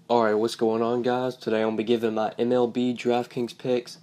Alright, what's going on, guys? Today I'm going to be giving my MLB DraftKings picks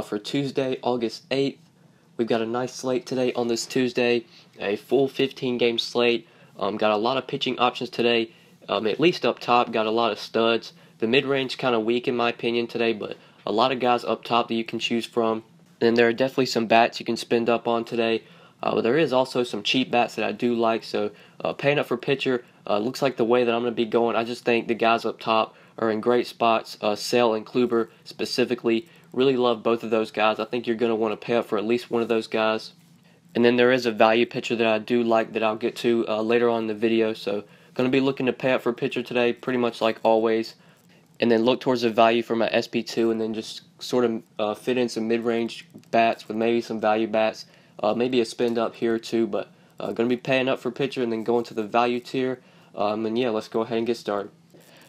for Tuesday, August 8th. We've got a nice slate today on this Tuesday, a full 15-game slate. Got a lot of pitching options today, at least up top. Got a lot of studs. The mid-range kind of weak in my opinion today, but a lot of guys up top that you can choose from. And there are definitely some bats you can spend up on today. But there is also some cheap bats that I do like, so paying up for pitcher looks like the way that I'm going to be going. I just think the guys up top are in great spots. Sale and Kluber specifically, really love both of those guys. I think you're going to want to pay up for at least one of those guys. And then there is a value pitcher that I do like that I'll get to later on in the video, so going to be looking to pay up for pitcher today, pretty much like always. And then look towards the value for my SP2, and then just sort of fit in some mid-range bats with maybe some value bats. Maybe a spend up here too, but going to be paying up for pitcher and then going to the value tier. And yeah, let's go ahead and get started.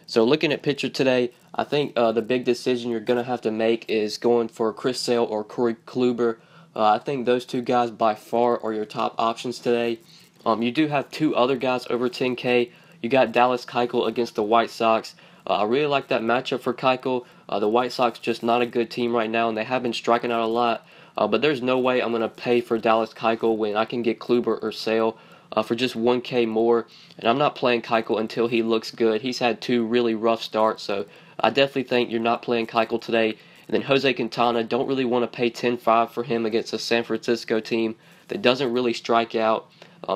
So looking at pitcher today, I think the big decision you're going to have to make is going for Chris Sale or Corey Kluber. I think those two guys by far are your top options today. You do have two other guys over 10K. You got Dallas Keuchel against the White Sox. I really like that matchup for Keuchel. The White Sox just not a good team right now, and they have been striking out a lot. But there's no way I'm going to pay for Dallas Keuchel when I can get Kluber or Sale for just 1K more. And I'm not playing Keuchel until he looks good. He's had two really rough starts, so I definitely think you're not playing Keuchel today. And then Jose Quintana, don't really want to pay 10-5 for him against a San Francisco team that doesn't really strike out.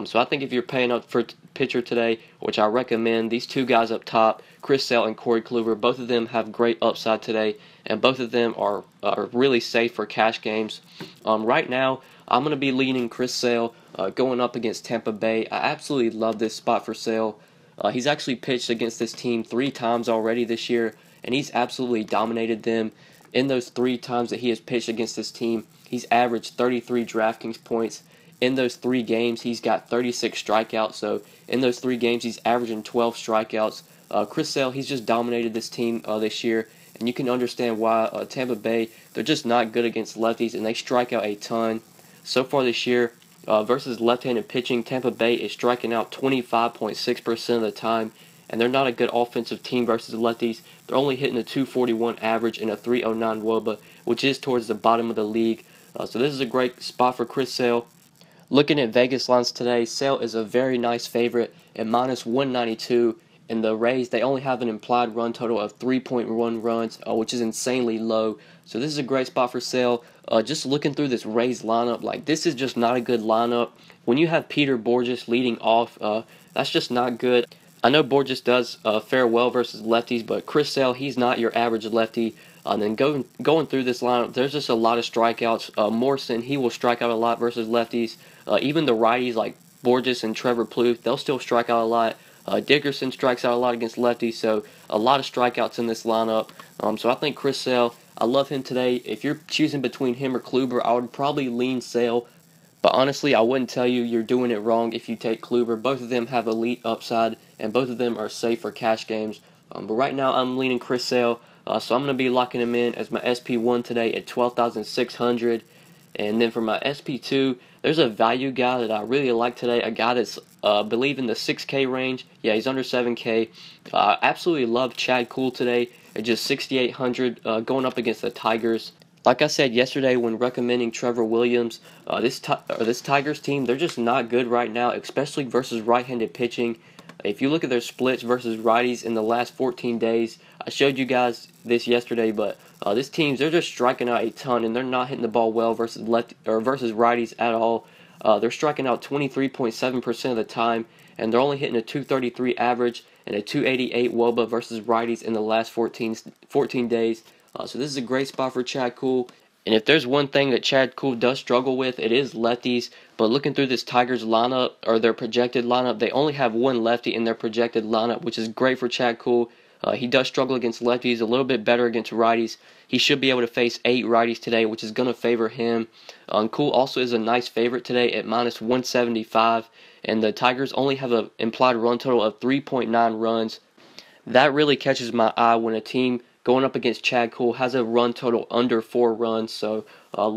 So I think if you're paying up for pitcher today, which I recommend, these two guys up top, Chris Sale and Corey Kluber, both of them have great upside today, and both of them are really safe for cash games. Right now, I'm going to be leaning Chris Sale going up against Tampa Bay. I absolutely love this spot for Sale. He's actually pitched against this team 3 times already this year, and he's absolutely dominated them. In those 3 times that he has pitched against this team, he's averaged 33 DraftKings points. In those 3 games, he's got 36 strikeouts. So in those 3 games, he's averaging 12 strikeouts. Chris Sale, he's just dominated this team this year, and you can understand why. Tampa Bay, they're just not good against lefties, and they strike out a ton. So far this year, versus left-handed pitching, Tampa Bay is striking out 25.6% of the time, and they're not a good offensive team versus lefties. They're only hitting a 241 average and a 309 WOBA, which is towards the bottom of the league. So this is a great spot for Chris Sale. Looking at Vegas lines today, Sale is a very nice favorite at -192. And the Rays, they only have an implied run total of 3.1 runs, which is insanely low. So this is a great spot for Sale. Just looking through this Rays lineup, like this is just not a good lineup. When you have Peter Bourjos leading off, that's just not good. I know Bourjos does fare well versus lefties, but Chris Sale, he's not your average lefty. And then going through this lineup, there's just a lot of strikeouts. Morrison, he will strike out a lot versus lefties. Even the righties like Bourjos and Trevor Plouffe, they'll still strike out a lot. Dickerson strikes out a lot against lefties, so a lot of strikeouts in this lineup. So I think Chris Sale, I love him today. If you're choosing between him or Kluber, I would probably lean Sale. But honestly, I wouldn't tell you you're doing it wrong if you take Kluber. Both of them have elite upside, and both of them are safe for cash games. But right now, I'm leaning Chris Sale, so I'm going to be locking him in as my SP1 today at 12,600. And then for my SP2, there's a value guy that I really like today, a guy that's believe in the 6K range. Yeah, he's under 7K. I absolutely love Chad Kuhl today at just 6,800 going up against the Tigers. Like I said yesterday when recommending Trevor Williams, this Tigers team, they're just not good right now, especially versus right-handed pitching. If you look at their splits versus righties in the last 14 days, I showed you guys this yesterday, but this team, they're just striking out a ton, and they're not hitting the ball well versus versus righties at all. They're striking out 23.7% of the time, and they're only hitting a 233 average and a 288 WOBA versus righties in the last 14 days. So this is a great spot for Chad Kuhl. And if there's one thing that Chad Kuhl does struggle with, it is lefties. But looking through this Tigers lineup, or their projected lineup, they only have one lefty in their projected lineup, which is great for Chad Kuhl. He does struggle against lefties, a little bit better against righties. He should be able to face 8 righties today, which is going to favor him. Kuhl also is a nice favorite today at -175. And the Tigers only have an implied run total of 3.9 runs. That really catches my eye when a team going up against Chad Kuhl has a run total under 4 runs. So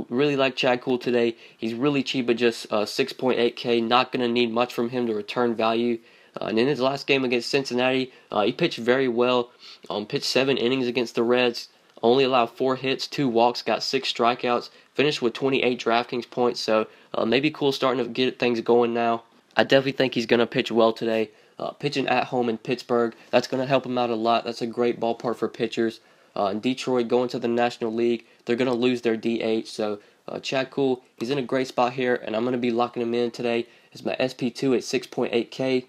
really like Chad Kuhl today. He's really cheap at just 6.8K. Not going to need much from him to return value. And in his last game against Cincinnati, he pitched very well. Pitched 7 innings against the Reds. Only allowed 4 hits, 2 walks, got 6 strikeouts. Finished with 28 DraftKings points. So maybe cool starting to get things going now. I definitely think he's going to pitch well today. Pitching at home in Pittsburgh, that's going to help him out a lot. That's a great ballpark for pitchers. In Detroit, going to the National League, they're going to lose their DH. So Chad Kuhl, he's in a great spot here, and I'm going to be locking him in today. It's my SP2 at 6.8K.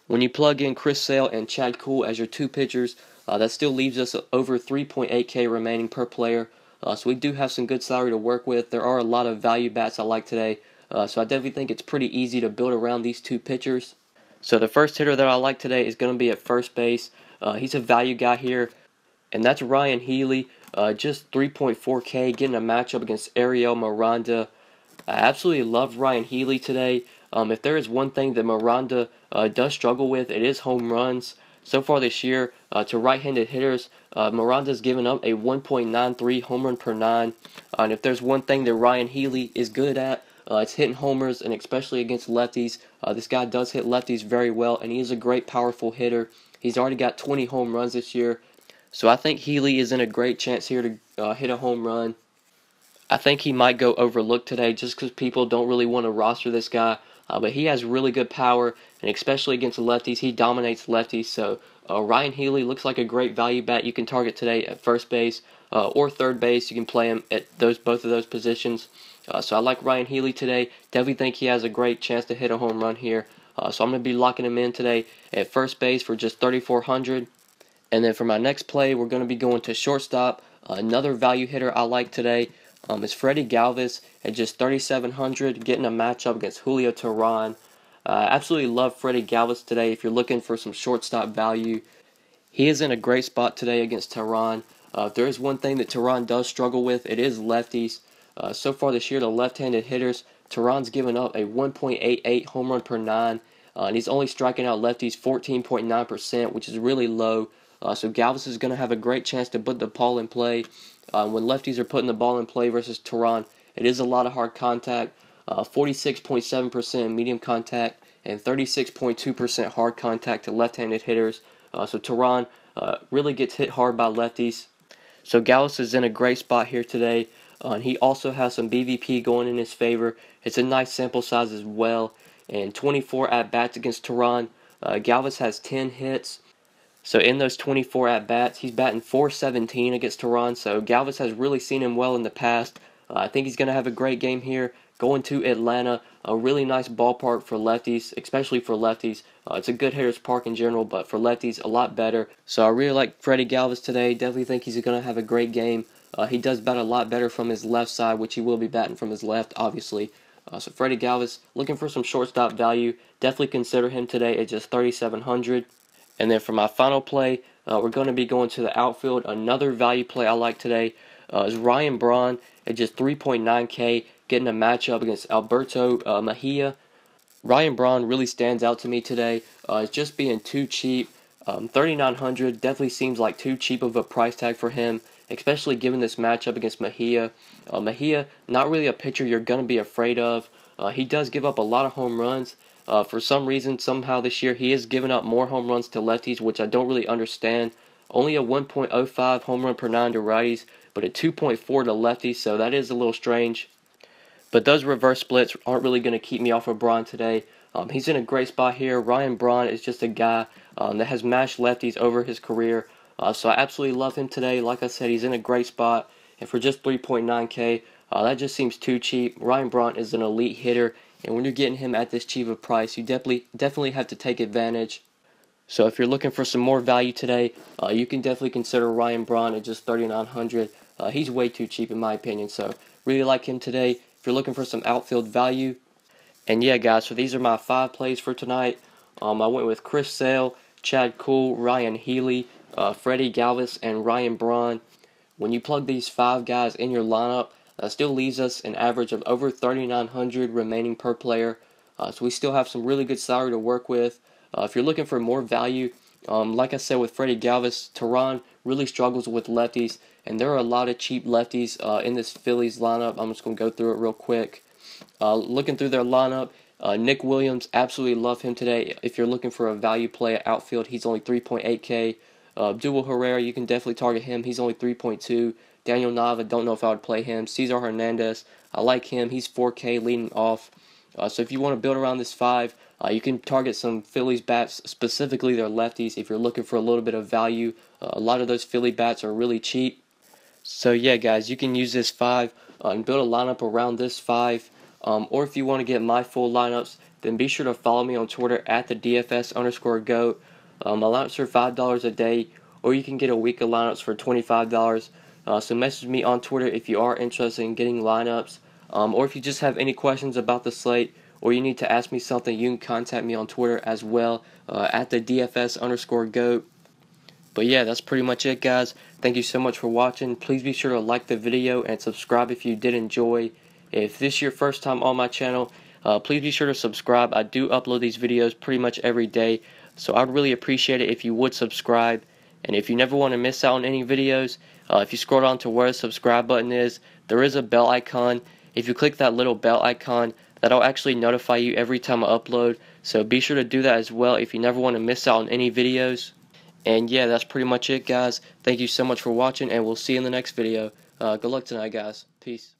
When you plug in Chris Sale and Chad Kuhl as your 2 pitchers, that still leaves us over 3.8K remaining per player. So we do have some good salary to work with. There are a lot of value bats I like today. So I definitely think it's pretty easy to build around these 2 pitchers. So the first hitter that I like today is going to be at first base. He's a value guy here, and that's Ryan Healy. Just 3.4K, getting a matchup against Ariel Miranda. I absolutely love Ryan Healy today. If there is one thing that Miranda does struggle with, it is home runs. So far this year, to right-handed hitters, Miranda's given up a 1.93 home run per 9. And if there's one thing that Ryan Healy is good at, it's hitting homers, and especially against lefties. This guy does hit lefties very well, and he is a great, powerful hitter. He's already got 20 home runs this year. So I think Healy is in a great chance here to hit a home run. I think he might go overlooked today just because people don't really want to roster this guy. But he has really good power, and especially against the lefties, he dominates lefties. So Ryan Healy looks like a great value bat you can target today at first base or third base. You can play him at both of those positions. So I like Ryan Healy today. Definitely think he has a great chance to hit a home run here. So I'm going to be locking him in today at first base for just 3,400. And then for my next play, we're going to be going to shortstop. Another value hitter I like today is Freddie Galvis at just 3,700, getting a matchup against Julio Teheran. Absolutely love Freddie Galvis today if you're looking for some shortstop value. He is in a great spot today against Teheran. If there is one thing that Teheran does struggle with, it is lefties. So far this year, the left-handed hitters, Teheran's given up a 1.88 home run per 9, and he's only striking out lefties 14.9%, which is really low. So Galvis is going to have a great chance to put the ball in play. When lefties are putting the ball in play versus Teheran, it is a lot of hard contact, 46.7% medium contact, and 36.2% hard contact to left-handed hitters. So Teheran really gets hit hard by lefties. So Galvis is in a great spot here today. And he also has some BVP going in his favor. It's a nice sample size as well. And 24 at-bats against Teheran. Galvis has 10 hits. So in those 24 at-bats, he's batting .417 against Teheran. So Galvis has really seen him well in the past. I think he's going to have a great game here. Going to Atlanta, a really nice ballpark for lefties, especially for lefties. It's a good hitter's park in general, but for lefties, a lot better. So I really like Freddie Galvis today. Definitely think he's going to have a great game. He does bat a lot better from his left side, which he will be batting from his left, obviously. So Freddie Galvis, looking for some shortstop value. Definitely consider him today at just 3,700. And then for my final play, we're going to be going to the outfield. Another value play I like today is Ryan Braun at just 3.9K, getting a matchup against Alberto Mejia. Ryan Braun really stands out to me today. It's just being too cheap. 3,900 definitely seems like too cheap of a price tag for him, especially given this matchup against Mejia. Mejia, not really a pitcher you're going to be afraid of. He does give up a lot of home runs. For some reason, somehow this year, he has given up more home runs to lefties, which I don't really understand. Only a 1.05 home run per 9 to righties, but a 2.4 to lefties, so that is a little strange. But those reverse splits aren't really going to keep me off of Braun today. He's in a great spot here. Ryan Braun is just a guy that has mashed lefties over his career. So I absolutely love him today. Like I said, he's in a great spot. And for just 3.9K, that just seems too cheap. Ryan Braun is an elite hitter. And when you're getting him at this cheap of price, you definitely have to take advantage. So if you're looking for some more value today, you can definitely consider Ryan Braun at just 3,900. He's way too cheap in my opinion. So really like him today. If you're looking for some outfield value. And yeah, guys, so these are my 5 plays for tonight. I went with Chris Sale, Chad Kuhl, Ryan Healy, Freddie Galvis, and Ryan Braun. When you plug these 5 guys in your lineup, that still leaves us an average of over 3,900 remaining per player. So we still have some really good salary to work with. If you're looking for more value, like I said with Freddie Galvis, Teheran really struggles with lefties, and there are a lot of cheap lefties in this Phillies lineup. I'm just going to go through it real quick. Looking through their lineup, Nick Williams, absolutely love him today. If you're looking for a value play at Outfield, he's only 3.8K. Abdul Herrera, you can definitely target him. He's only 3.2. Daniel Nava, don't know if I would play him. Cesar Hernandez, I like him. He's 4K leading off. So if you want to build around this 5, you can target some Phillies bats, specifically their lefties, if you're looking for a little bit of value. A lot of those Philly bats are really cheap. So yeah, guys, you can use this 5 and build a lineup around this 5. Or if you want to get my full lineups, then be sure to follow me on Twitter at the DFS_GOAT. My lineups are $5 a day, or you can get a week of lineups for $25. So message me on Twitter if you are interested in getting lineups, or if you just have any questions about the slate, or you need to ask me something, you can contact me on Twitter as well at the DFS_GOAT. But yeah, that's pretty much it, guys. Thank you so much for watching. Please be sure to like the video and subscribe if you did enjoy. If this is your first time on my channel, please be sure to subscribe. I do upload these videos pretty much every day, so I'd really appreciate it if you would subscribe. And if you never want to miss out on any videos, if you scroll down to where the subscribe button is, there is a bell icon. If you click that little bell icon, that'll actually notify you every time I upload. So be sure to do that as well if you never want to miss out on any videos. And yeah, that's pretty much it, guys. Thank you so much for watching, and we'll see you in the next video. Good luck tonight, guys. Peace.